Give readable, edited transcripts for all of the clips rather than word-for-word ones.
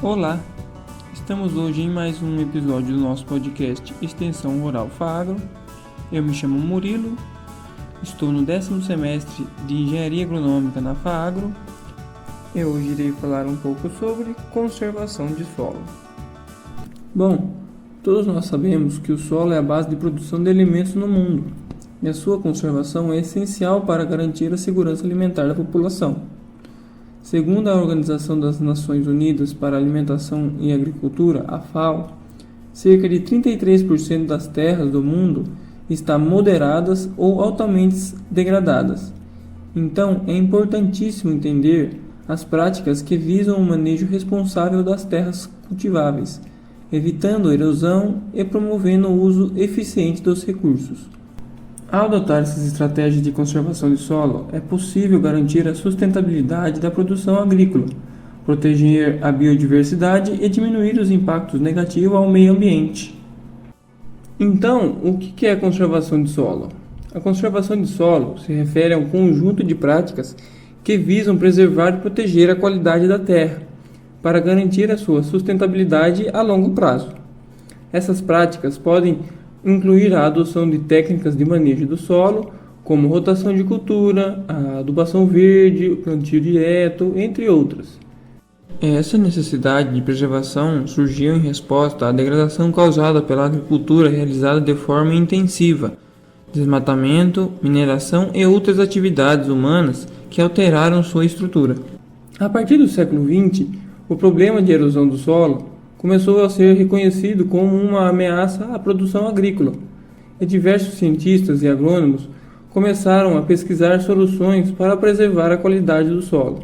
Olá, estamos hoje em mais um episódio do nosso podcast Extensão Rural Fagro. Eu me chamo Murilo, estou no 10º semestre de Engenharia Agronômica na Fagro. Eu hoje irei falar um pouco sobre conservação de solo. Bom, todos nós sabemos que o solo é a base de produção de alimentos no mundo e a sua conservação é essencial para garantir a segurança alimentar da população. Segundo a Organização das Nações Unidas para a Alimentação e Agricultura, a FAO, cerca de 33% das terras do mundo estão moderadas ou altamente degradadas. Então, é importantíssimo entender as práticas que visam o manejo responsável das terras cultiváveis, evitando a erosão e promovendo o uso eficiente dos recursos. Ao adotar essas estratégias de conservação de solo, é possível garantir a sustentabilidade da produção agrícola, proteger a biodiversidade e diminuir os impactos negativos ao meio ambiente. Então, o que é a conservação de solo? A conservação de solo se refere a um conjunto de práticas que visam preservar e proteger a qualidade da terra, para garantir a sua sustentabilidade a longo prazo. Essas práticas podem incluir a adoção de técnicas de manejo do solo, como rotação de cultura, a adubação verde, o plantio direto, entre outras. Essa necessidade de preservação surgiu em resposta à degradação causada pela agricultura realizada de forma intensiva, desmatamento, mineração e outras atividades humanas que alteraram sua estrutura. A partir do século XX, o problema de erosão do solo começou a ser reconhecido como uma ameaça à produção agrícola, e diversos cientistas e agrônomos começaram a pesquisar soluções para preservar a qualidade do solo.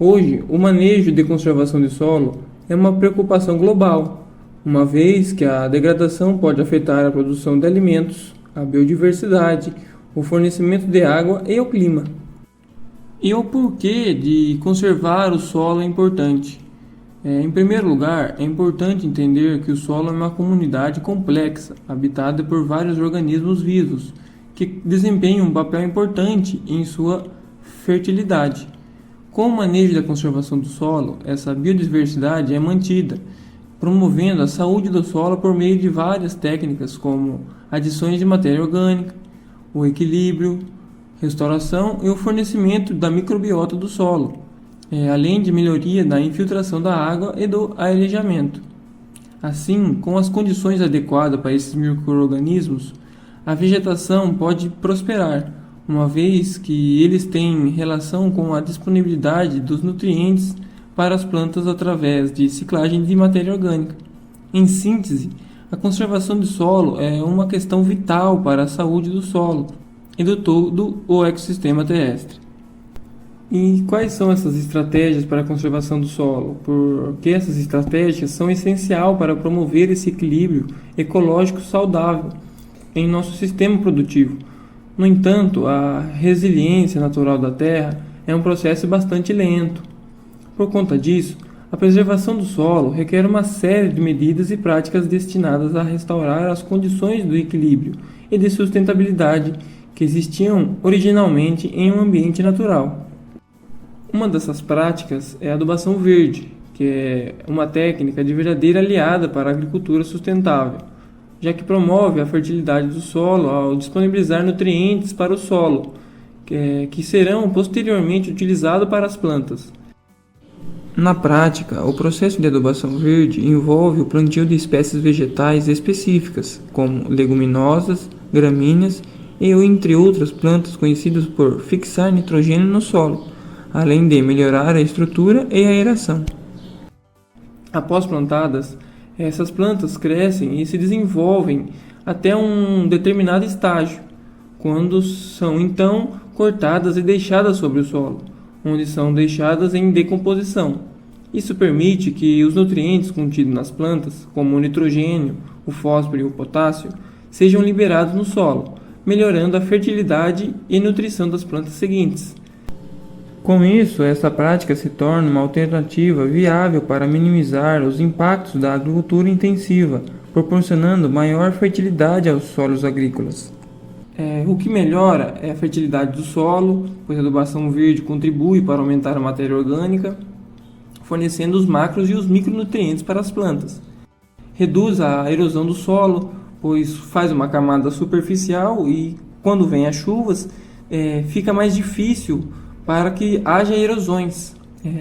Hoje, o manejo de conservação de solo é uma preocupação global, uma vez que a degradação pode afetar a produção de alimentos, a biodiversidade, o fornecimento de água e o clima. E o porquê de conservar o solo é importante? Em primeiro lugar, é importante entender que o solo é uma comunidade complexa, habitada por vários organismos vivos, que desempenham um papel importante em sua fertilidade. Com o manejo da conservação do solo, essa biodiversidade é mantida, promovendo a saúde do solo por meio de várias técnicas como adições de matéria orgânica, o equilíbrio, restauração e o fornecimento da microbiota do solo, além de melhoria da infiltração da água e do arejamento. Assim, com as condições adequadas para esses micro-organismos, a vegetação pode prosperar, uma vez que eles têm relação com a disponibilidade dos nutrientes para as plantas através de ciclagem de matéria orgânica. Em síntese, a conservação do solo é uma questão vital para a saúde do solo e do todo o ecossistema terrestre. E quais são essas estratégias para a conservação do solo? Porque essas estratégias são essenciais para promover esse equilíbrio ecológico saudável em nosso sistema produtivo. No entanto, a resiliência natural da terra é um processo bastante lento. Por conta disso, a preservação do solo requer uma série de medidas e práticas destinadas a restaurar as condições do equilíbrio e de sustentabilidade que existiam originalmente em um ambiente natural. Uma dessas práticas é a adubação verde, que é uma técnica de verdadeira aliada para a agricultura sustentável, já que promove a fertilidade do solo ao disponibilizar nutrientes para o solo, que serão posteriormente utilizados para as plantas. Na prática, o processo de adubação verde envolve o plantio de espécies vegetais específicas, como leguminosas, gramíneas e entre outras plantas conhecidas por fixar nitrogênio no solo, além de melhorar a estrutura e a aeração. Após plantadas, essas plantas crescem e se desenvolvem até um determinado estágio, quando são então cortadas e deixadas sobre o solo, onde são deixadas em decomposição. Isso permite que os nutrientes contidos nas plantas, como o nitrogênio, o fósforo e o potássio, sejam liberados no solo, melhorando a fertilidade e nutrição das plantas seguintes. Com isso, essa prática se torna uma alternativa viável para minimizar os impactos da agricultura intensiva, proporcionando maior fertilidade aos solos agrícolas. O que melhora é a fertilidade do solo, pois a adubação verde contribui para aumentar a matéria orgânica, fornecendo os macros e os micronutrientes para as plantas. Reduz a erosão do solo, pois faz uma camada superficial e quando vem as chuvas, fica mais difícil para que haja erosões.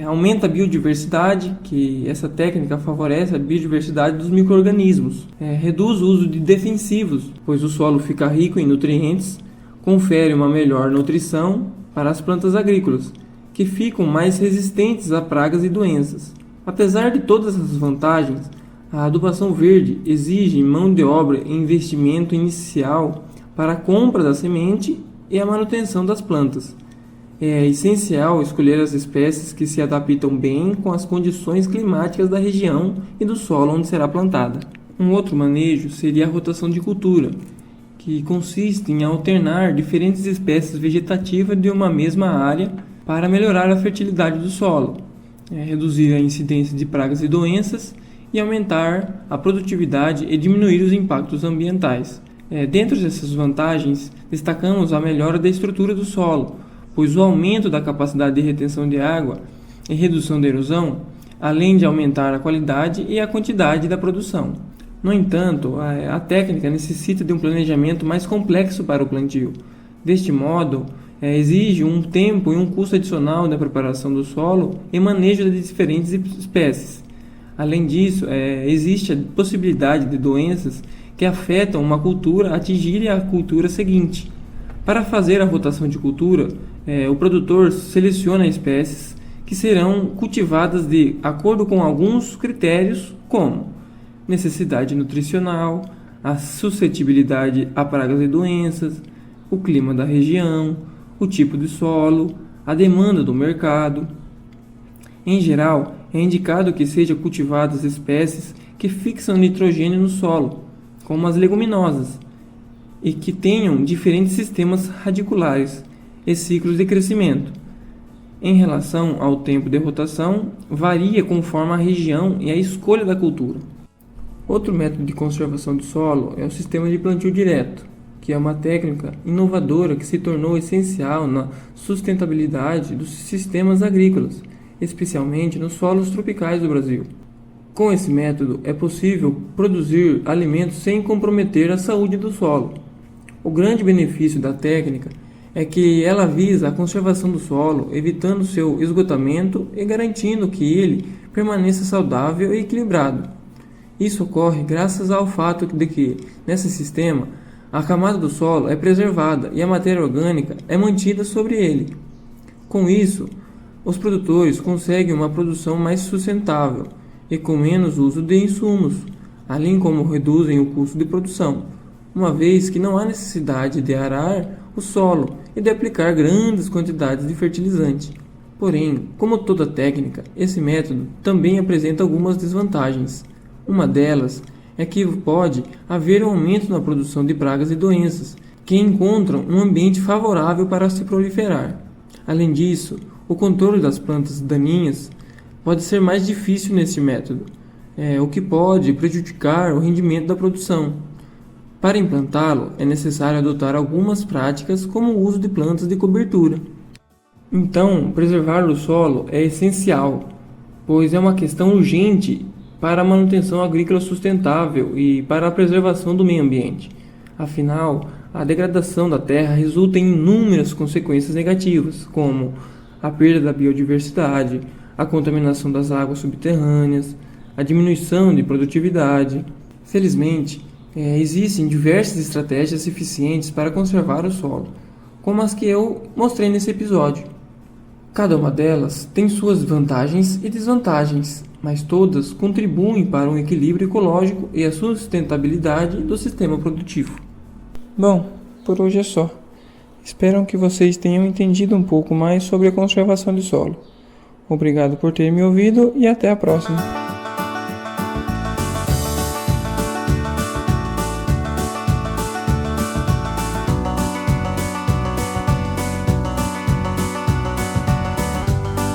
Aumenta a biodiversidade, que essa técnica favorece a biodiversidade dos micro-organismos. Reduz o uso de defensivos, pois o solo fica rico em nutrientes, confere uma melhor nutrição para as plantas agrícolas, que ficam mais resistentes a pragas e doenças. Apesar de todas essas vantagens, a adubação verde exige mão de obra e investimento inicial para a compra da semente e a manutenção das plantas. É essencial escolher as espécies que se adaptam bem com as condições climáticas da região e do solo onde será plantada. Um outro manejo seria a rotação de cultura, que consiste em alternar diferentes espécies vegetativas de uma mesma área para melhorar a fertilidade do solo, reduzir a incidência de pragas e doenças e aumentar a produtividade e diminuir os impactos ambientais. Dentro dessas vantagens, destacamos a melhora da estrutura do solo, pois o aumento da capacidade de retenção de água e redução da erosão, além de aumentar a qualidade e a quantidade da produção. No entanto, a técnica necessita de um planejamento mais complexo para o plantio. Deste modo, exige um tempo e um custo adicional na preparação do solo e manejo de diferentes espécies. Além disso, existe a possibilidade de doenças que afetam uma cultura atingirem a cultura seguinte. Para fazer a rotação de cultura, o produtor seleciona espécies que serão cultivadas de acordo com alguns critérios, como necessidade nutricional, a suscetibilidade a pragas e doenças, o clima da região, o tipo de solo, a demanda do mercado. Em geral, é indicado que sejam cultivadas espécies que fixam nitrogênio no solo, como as leguminosas, e que tenham diferentes sistemas radiculares e ciclos de crescimento. Em relação ao tempo de rotação, varia conforme a região e a escolha da cultura. Outro método de conservação do solo é o sistema de plantio direto, que é uma técnica inovadora que se tornou essencial na sustentabilidade dos sistemas agrícolas, especialmente nos solos tropicais do Brasil. Com esse método, é possível produzir alimentos sem comprometer a saúde do solo. O grande benefício da técnica é que ela visa a conservação do solo, evitando seu esgotamento e garantindo que ele permaneça saudável e equilibrado. Isso ocorre graças ao fato de que, nesse sistema, a camada do solo é preservada e a matéria orgânica é mantida sobre ele. Com isso, os produtores conseguem uma produção mais sustentável e com menos uso de insumos, além como reduzem o custo de produção, uma vez que não há necessidade de arar o solo e de aplicar grandes quantidades de fertilizante. Porém, como toda técnica, esse método também apresenta algumas desvantagens. Uma delas é que pode haver um aumento na produção de pragas e doenças, que encontram um ambiente favorável para se proliferar. Além disso, o controle das plantas daninhas pode ser mais difícil nesse método, o que pode prejudicar o rendimento da produção. Para implantá-lo, é necessário adotar algumas práticas como o uso de plantas de cobertura. Então, preservar o solo é essencial, pois é uma questão urgente para a manutenção agrícola sustentável e para a preservação do meio ambiente. Afinal, a degradação da terra resulta em inúmeras consequências negativas, como a perda da biodiversidade, a contaminação das águas subterrâneas, a diminuição de produtividade. Felizmente, existem diversas estratégias eficientes para conservar o solo, como as que eu mostrei nesse episódio. Cada uma delas tem suas vantagens e desvantagens, mas todas contribuem para um equilíbrio ecológico e a sustentabilidade do sistema produtivo. Bom, por hoje é só. Espero que vocês tenham entendido um pouco mais sobre a conservação do solo. Obrigado por ter me ouvido e até a próxima.